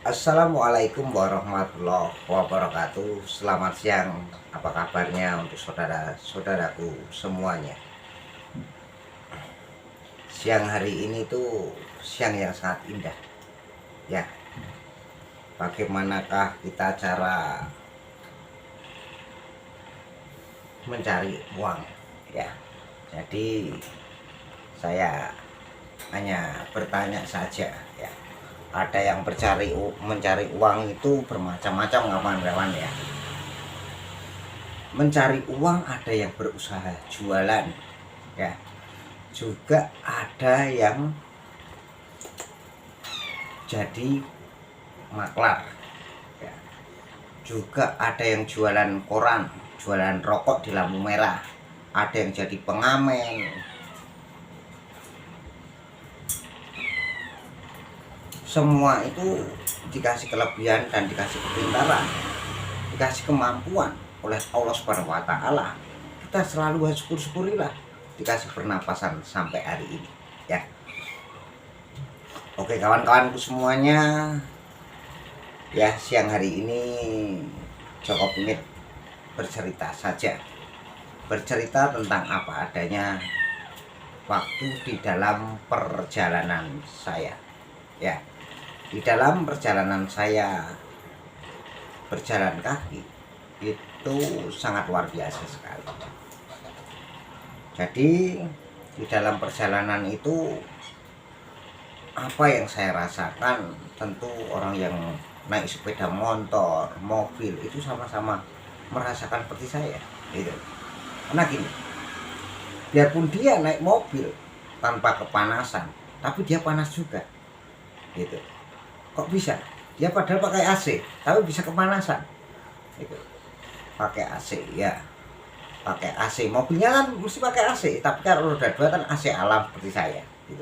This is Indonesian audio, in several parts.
Assalamualaikum warahmatullahi wabarakatuh. Selamat siang, apa kabarnya untuk saudara-saudaraku semuanya. Siang hari ini tuh siang yang sangat indah. Ya, bagaimanakah kita cara mencari uang? Ya, jadi saya hanya bertanya saja, ya. Ada yang mencari uang itu bermacam-macam, kawan-kawan, ya. Mencari uang ada yang berusaha jualan, ya. Juga ada yang jadi maklar, ya. Juga ada yang jualan koran, jualan rokok di lampu merah. Ada yang jadi pengamen. Semua itu dikasih kelebihan dan dikasih kepintaran, dikasih kemampuan oleh Allah Subhanahu wa Ta'ala. Kita selalu harus syukur-syukurilah dikasih pernapasan sampai hari ini, ya. Oke, kawan-kawanku semuanya, ya, siang hari ini Joko Pingit bercerita saja, bercerita tentang apa adanya waktu di dalam perjalanan saya, ya. Di dalam perjalanan saya berjalan kaki itu sangat luar biasa sekali. Jadi di dalam perjalanan itu apa yang saya rasakan, tentu orang yang naik sepeda motor, mobil itu sama-sama merasakan seperti saya, gitu. Karena gini, biarpun dia naik mobil tanpa kepanasan, tapi dia panas juga, gitu. Kok bisa? Dia padahal pakai AC, tapi bisa kepanasan, gitu. Pakai AC, ya. Pakai AC, mobilnya kan mesti pakai AC, tapi kalau roda 2 kan AC alam seperti saya, gitu.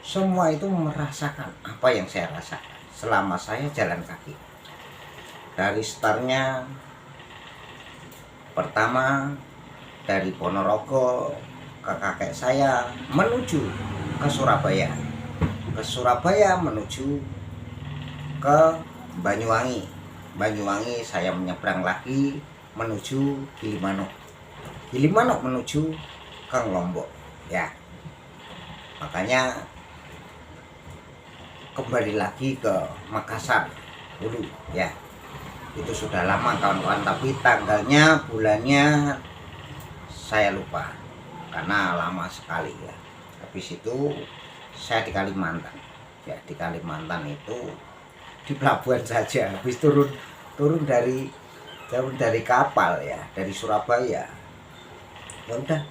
Semua itu merasakan apa yang saya rasakan selama saya jalan kaki. Dari startnya, pertama dari Ponorogo ke kakek saya menuju ke Surabaya. Ke Surabaya menuju ke Banyuwangi. Banyuwangi saya menyeberang lagi menuju Gilimanuk. Gilimanuk menuju ke Lombok, ya. Makanya kembali lagi ke Makassar dulu, ya. Itu sudah lama, kawan-kawan, tapi tanggalnya, bulannya saya lupa karena lama sekali, ya. Habis itu saya di Kalimantan, ya. Di Kalimantan itu di pelabuhan saja, habis turun dari kapal, ya, dari Surabaya. Ya udah,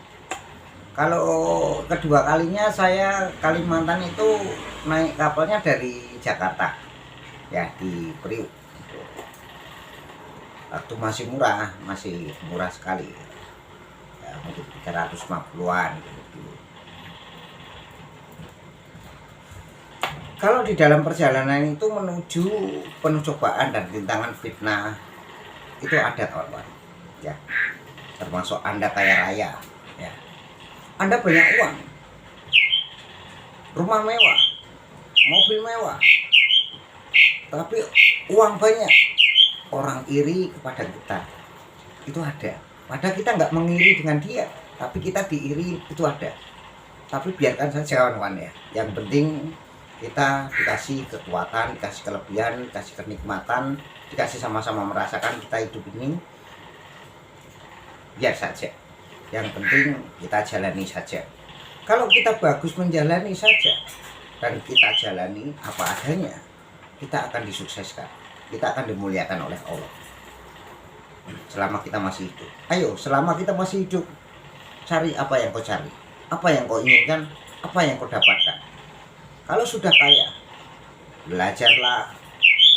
kalau kedua kalinya saya Kalimantan itu naik kapalnya dari Jakarta, ya, di Priuk. Waktu masih murah sekali, ya, mungkin 350-an gitu. Kalau di dalam perjalanan itu menuju penuh cobaan dan rintangan fitnah itu ada, kawan-kawan, ya. Termasuk Anda kaya raya, ya. Anda banyak uang, rumah mewah, mobil mewah, tapi uang banyak, orang iri kepada kita itu ada. Padahal kita nggak mengiri dengan dia, tapi kita diiri itu ada. Tapi biarkan saja, kawan-kawan, ya. Yang penting kita dikasih kekuatan, dikasih kelebihan, dikasih kenikmatan, dikasih sama-sama merasakan kita hidup ini. Biar saja, yang penting kita jalani saja. Kalau kita bagus menjalani saja dan kita jalani apa adanya, kita akan disukseskan, kita akan dimuliakan oleh Allah selama kita masih hidup. Ayo, selama kita masih hidup, cari apa yang kau cari, apa yang kau inginkan, apa yang kau dapatkan. Kalau sudah kaya, belajarlah.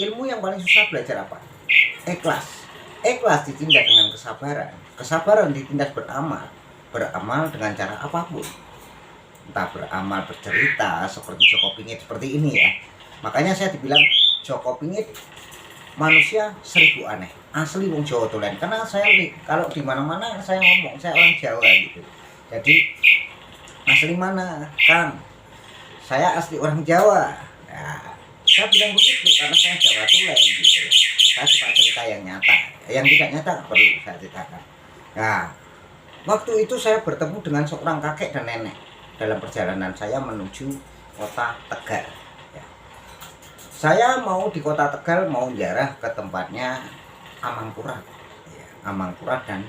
Ilmu yang paling susah belajar apa? Ikhlas. Ikhlas ditindak dengan kesabaran. Kesabaran ditindak beramal. Beramal dengan cara apapun. Entah beramal bercerita seperti Joko Pingit seperti ini, ya. Makanya saya dibilang Joko Pingit manusia 1000 aneh. Asli wong Jawa tulen. Karena saya kalau di mana-mana saya ngomong, saya orang Jawa, gitu. Jadi asli mana, Kang? Saya asli orang Jawa. Nah, Saya bilang begitu karena saya Jawa Tulen gitu. Saya suka cerita yang nyata, yang tidak nyata nggak perlu saya ceritakan. Nah, waktu itu saya bertemu dengan seorang kakek dan nenek dalam perjalanan saya menuju kota Tegal. Ya. Saya mau di kota Tegal mau ziarah ke tempatnya Amangkurat, ya, Amangkurat dan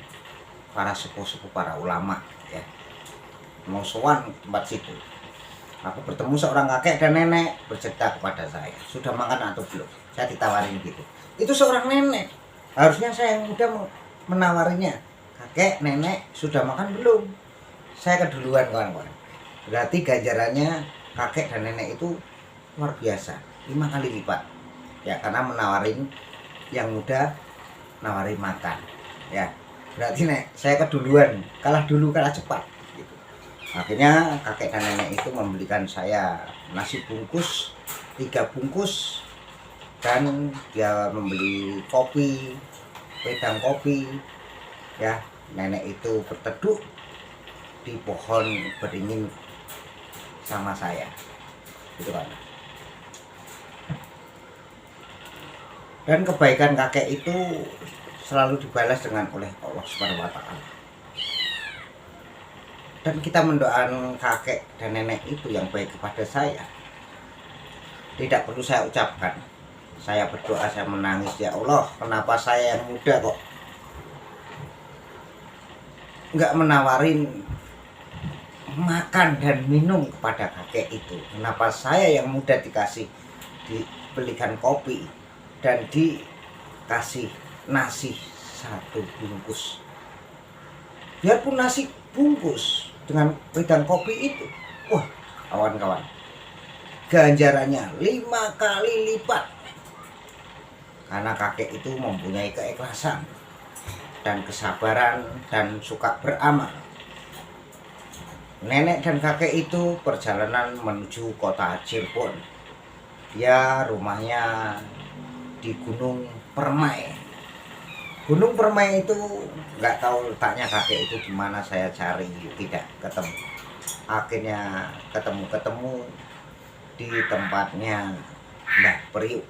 para sepuh-sepuh, para ulama, ya. Mau sowan tempat situ. Aku bertemu seorang kakek dan nenek bercerita kepada saya, sudah makan atau belum? Saya ditawarin gitu. Itu seorang nenek. Harusnya saya yang muda menawarinya. Kakek, nenek, sudah makan belum? Saya keduluan kawan-kawan. Berarti ganjarannya kakek dan nenek itu luar biasa, 5 kali lipat. Ya, karena menawarin yang muda, nawarin makan. Ya, berarti saya keduluan, kalah dulu kalah cepat. Akhirnya kakek dan nenek itu membelikan saya nasi bungkus 3 bungkus dan dia membeli kopi, wedang kopi, ya. Nenek itu berteduh di pohon beringin sama saya, gitu kan. Dan kebaikan kakek itu selalu dibalas dengan oleh Allah Subhanahu wa Ta'ala. Dan kita mendoakan kakek dan nenek itu yang baik kepada saya. Tidak perlu saya ucapkan. Saya berdoa, saya menangis, ya Allah, kenapa saya yang muda kok nggak menawarin makan dan minum kepada kakek itu. Kenapa saya yang muda dibelikan kopi dan dikasih nasi 1 bungkus. Biarpun nasi bungkus dengan wedang kopi itu, wah kawan-kawan, ganjarannya 5 kali lipat. Karena kakek itu mempunyai keikhlasan dan kesabaran dan suka beramal. Nenek dan kakek itu perjalanan menuju kota Cirebon. Dia rumahnya di Gunung Permai. Gunung Permai itu nggak tahu letaknya kakek itu di mana, saya cari tidak ketemu. Akhirnya ketemu di tempatnya Mbah Priuk,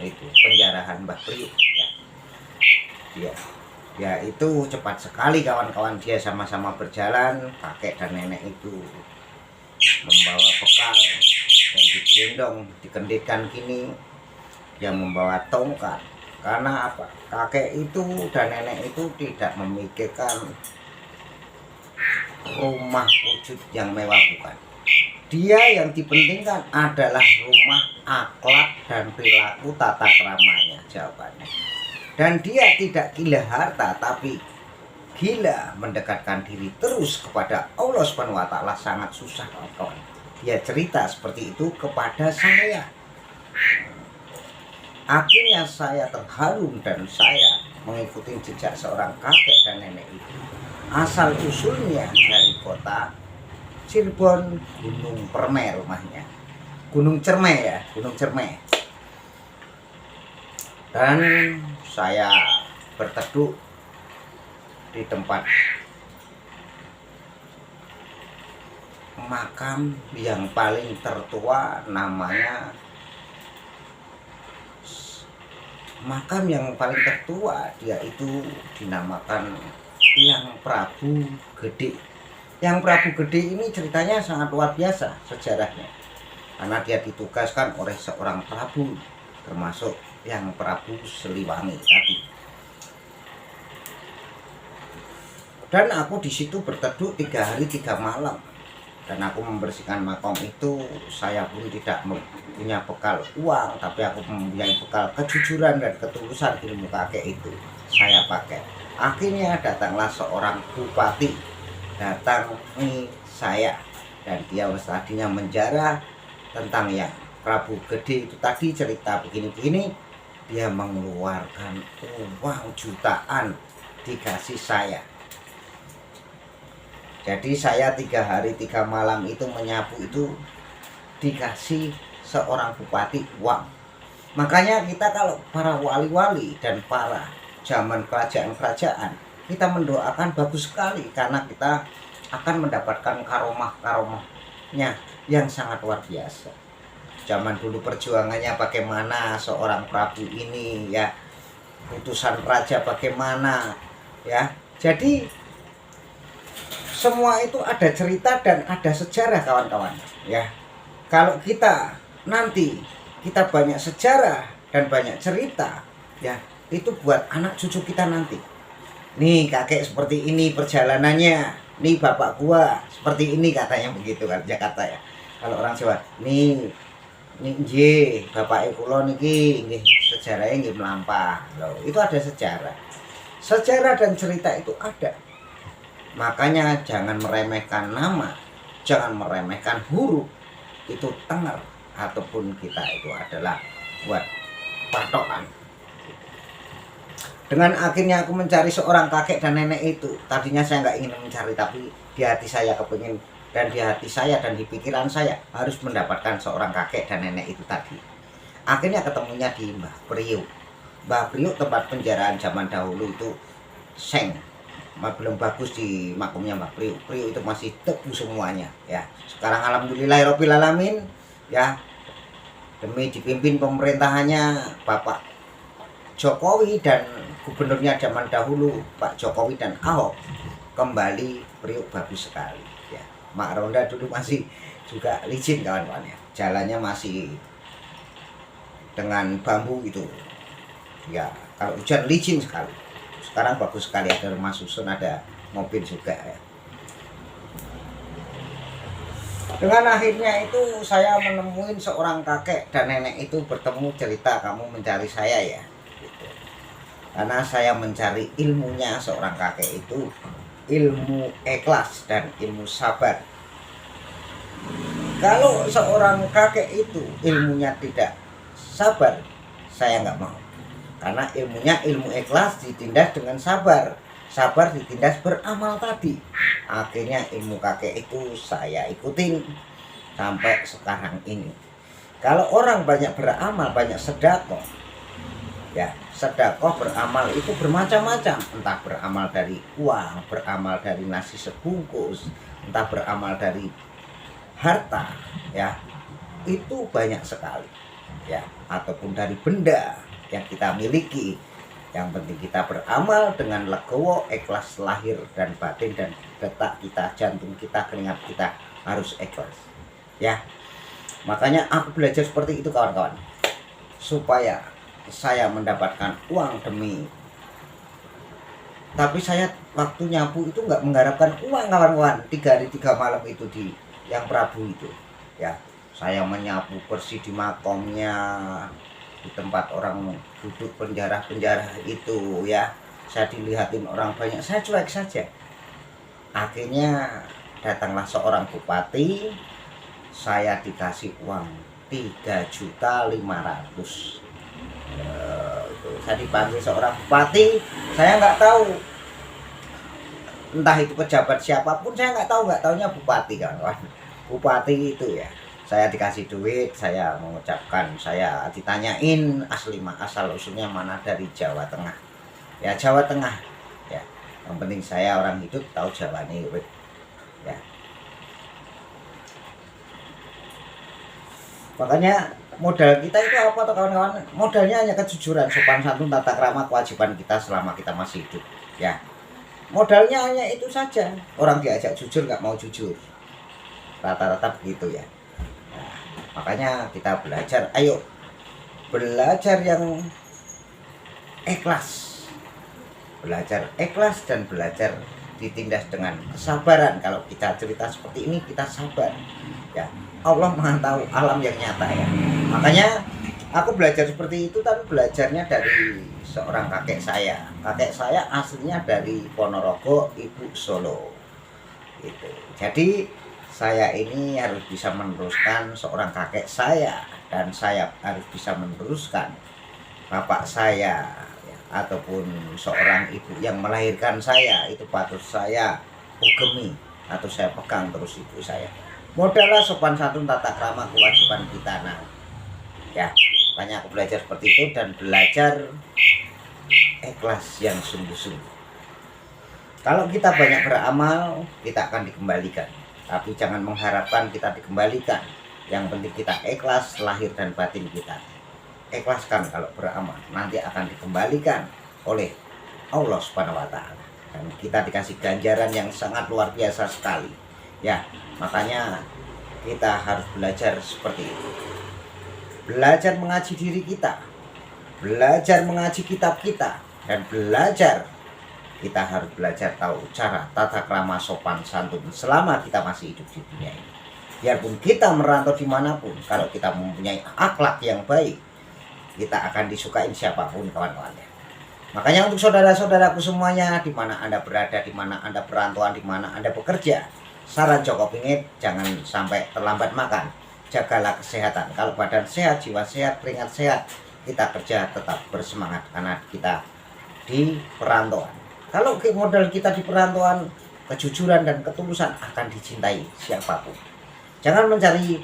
itu penjarahan Mbah Priuk, ya. Ya itu cepat sekali kawan-kawan, dia sama-sama berjalan, kakek dan nenek itu membawa bekal dan digendong, dikenditkan gini, yang membawa tongkat. Karena apa? Kakek itu dan nenek itu tidak memikirkan rumah wujud yang mewah, bukan. Dia yang dipentingkan adalah rumah, akhlak dan perilaku tata keramanya, jawabannya. Dan dia tidak gila harta, tapi gila mendekatkan diri terus kepada Allah Subhanahu wa Ta'ala. Sangat susah kawan-kawan. Dia cerita seperti itu kepada saya. Akhirnya saya terharu dan saya mengikuti jejak seorang kakek dan nenek itu. Asal usulnya dari kota Cirebon, Gunung Permai rumahnya. Gunung Cermai, ya, Gunung Cermai. Dan saya berteduh di tempat makam yang paling tertua, namanya makam yang paling tertua, dia itu dinamakan Yang Prabu Gede. Yang Prabu Gede ini ceritanya sangat luar biasa sejarahnya, karena dia ditugaskan oleh seorang prabu, termasuk Yang Prabu Siliwangi tadi. Dan aku di situ berteduh 3 hari 3 malam. Dan aku membersihkan makam itu. Saya pun tidak punya bekal uang, tapi aku mempunyai bekal kejujuran dan ketulusan ilmu kakek itu saya pakai. Akhirnya datanglah seorang bupati datangi saya, dan dia tadinya menjarah tentang Yang Prabu Gede itu tadi, cerita begini-begini. Dia mengeluarkan uang jutaan dikasih saya. Jadi saya 3 hari 3 malam itu menyapu itu dikasih seorang bupati uang. Makanya kita kalau para wali-wali dan para zaman kerajaan-kerajaan, kita mendoakan bagus sekali, karena kita akan mendapatkan karomah-karomahnya yang sangat luar biasa. zaman dulu perjuangannya bagaimana seorang Prabu ini ya, putusan raja bagaimana ya. Jadi semua itu ada cerita dan ada sejarah kawan-kawan ya. Kalau kita nanti kita banyak sejarah dan banyak cerita ya, itu buat anak cucu kita nanti. Nih kakek seperti ini perjalanannya, nih bapak gua seperti ini, katanya begitu kan Jakarta ya. Kalau orang Jawa, nih nggih bapak kula niki nggih sejarahnya nggih melampah. Loh, itu ada sejarah. Sejarah dan cerita itu ada. Makanya jangan meremehkan nama, jangan meremehkan huruf. Itu tenger ataupun kita itu adalah buat patokan. Dengan akhirnya aku mencari seorang kakek dan nenek itu, tadinya saya nggak ingin mencari, tapi di hati saya kepingin, dan di hati saya dan di pikiran saya harus mendapatkan seorang kakek dan nenek itu tadi. Akhirnya ketemunya di Mbah Priuk. Mbah Priuk tempat penjaraan zaman dahulu itu seng, belum bagus di makamnya Mbah Priuk. Priuk itu masih tebu semuanya ya. Sekarang alhamdulillahirabbil alamin ya, demi dipimpin pemerintahannya Bapak Jokowi dan gubernurnya zaman dahulu Pak Jokowi dan Ahok, kembali Priuk bagus sekali ya. Mak Ronda dulu masih juga licin kawan-kawan ya, jalannya masih dengan bambu gitu ya, kalau hujan licin sekali. Sekarang bagus sekali, ada rumah susun, ada mobil juga ya. Dengan akhirnya itu saya menemuin seorang kakek dan nenek itu bertemu, cerita, kamu mencari saya ya gitu. Karena saya mencari ilmunya seorang kakek itu ilmu ikhlas dan ilmu sabar. Kalau seorang kakek itu ilmunya tidak sabar, saya nggak mau. Karena ilmunya ilmu ikhlas ditindas dengan sabar, sabar ditindas beramal tadi. Akhirnya ilmu kakek itu saya ikutin sampai sekarang ini. Kalau orang banyak beramal, banyak sedekah ya, sedekah beramal itu bermacam-macam. Entah beramal dari uang, beramal dari nasi sebungkus, entah beramal dari harta ya, itu banyak sekali ya, ataupun dari benda yang kita miliki. Yang penting kita beramal dengan legowo, ikhlas lahir dan batin, dan detak kita, jantung kita, keringat kita harus ikhlas ya. Makanya aku belajar seperti itu kawan-kawan, supaya saya mendapatkan uang demi, tapi saya waktu nyapu itu nggak mengharapkan uang kawan-kawan. 3 hari 3 malam itu di yang Prabu itu ya, saya menyapu bersih di makomnya, di tempat orang duduk penjara-penjara itu ya. Saya dilihatin orang banyak, saya cuek saja. Akhirnya datanglah seorang bupati, saya dikasih uang 3.500.000. Saya dipanggil seorang bupati, saya nggak tahu entah itu pejabat siapapun, saya nggak tahunya bupati kawan-kawan. Bupati itu ya, saya dikasih duit, saya mengucapkan, saya ditanyain asal usulnya mana, dari Jawa Tengah ya, Jawa Tengah ya. Yang penting saya orang hidup tahu Jawa nih ya. Makanya modal kita itu apa tuh kawan-kawan? Modalnya hanya kejujuran, sopan santun, tata krama, kewajiban kita selama kita masih hidup ya. Modalnya hanya itu saja. Orang diajak jujur nggak mau jujur, rata-rata begitu ya. Nah, makanya kita belajar, ayo belajar yang ikhlas, belajar ikhlas dan belajar ditindas dengan kesabaran. Kalau kita cerita seperti ini, kita sabar ya. Allah Maha tahu alam yang nyata ya. Makanya aku belajar seperti itu, tapi belajarnya dari seorang kakek saya. Kakek saya aslinya dari Ponorogo, ibu Solo gitu. Jadi saya ini harus bisa meneruskan seorang kakek saya, dan saya harus bisa meneruskan bapak saya ya, ataupun seorang ibu yang melahirkan saya. Itu patut saya ugemi atau saya pegang terus ibu saya. Modalnya sopan santun, tata krama, kewajiban kita nah ya. Makanya aku belajar seperti itu, dan belajar ikhlas yang sungguh-sungguh. Kalau kita banyak beramal, kita akan dikembalikan, tapi jangan mengharapkan kita dikembalikan. Yang penting kita ikhlas lahir dan batin kita. Ikhlaskan kalau beramal, nanti akan dikembalikan oleh Allah Subhanahu wa taala. Dan kita dikasih ganjaran yang sangat luar biasa sekali. Ya, makanya kita harus belajar seperti itu. Belajar mengaji diri kita, belajar mengaji kitab kita, dan kita harus belajar tahu cara tata krama sopan santun selama kita masih hidup di dunia ini. Biarpun kita merantau dimanapun, kalau kita mempunyai akhlak yang baik, kita akan disukai siapapun kawan-kawannya. Makanya untuk saudara-saudaraku semuanya, di mana Anda berada, di mana Anda perantauan, di mana Anda bekerja, saran Joko Pingit, jangan sampai terlambat makan. Jagalah kesehatan. Kalau badan sehat, jiwa sehat, keringat sehat, kita kerja tetap bersemangat karena kita di perantauan. Kalau modal kita di perantauan, kejujuran dan ketulusan akan dicintai siapapun. Jangan mencari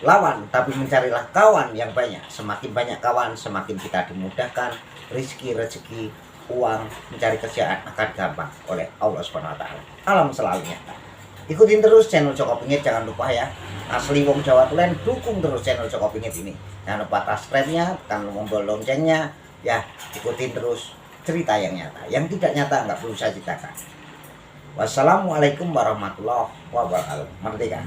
lawan, tapi mencarilah kawan yang banyak. Semakin banyak kawan, semakin kita dimudahkan rezeki, uang, mencari kerjaan akan gampang oleh Allah Subhanahu wa taala. Alam selalu nyata. Ikutin terus channel Joko Pingit, jangan lupa ya. Asli wong Jawa Tulen, dukung terus channel Joko Pingit ini. Jangan lupa subscribe-nya, tekan tombol loncengnya, ya. Ikutin terus cerita yang nyata. Yang tidak nyata nggak perlu saya ceritakan. Wassalamualaikum warahmatullahi wabarakatuh. Merdeka.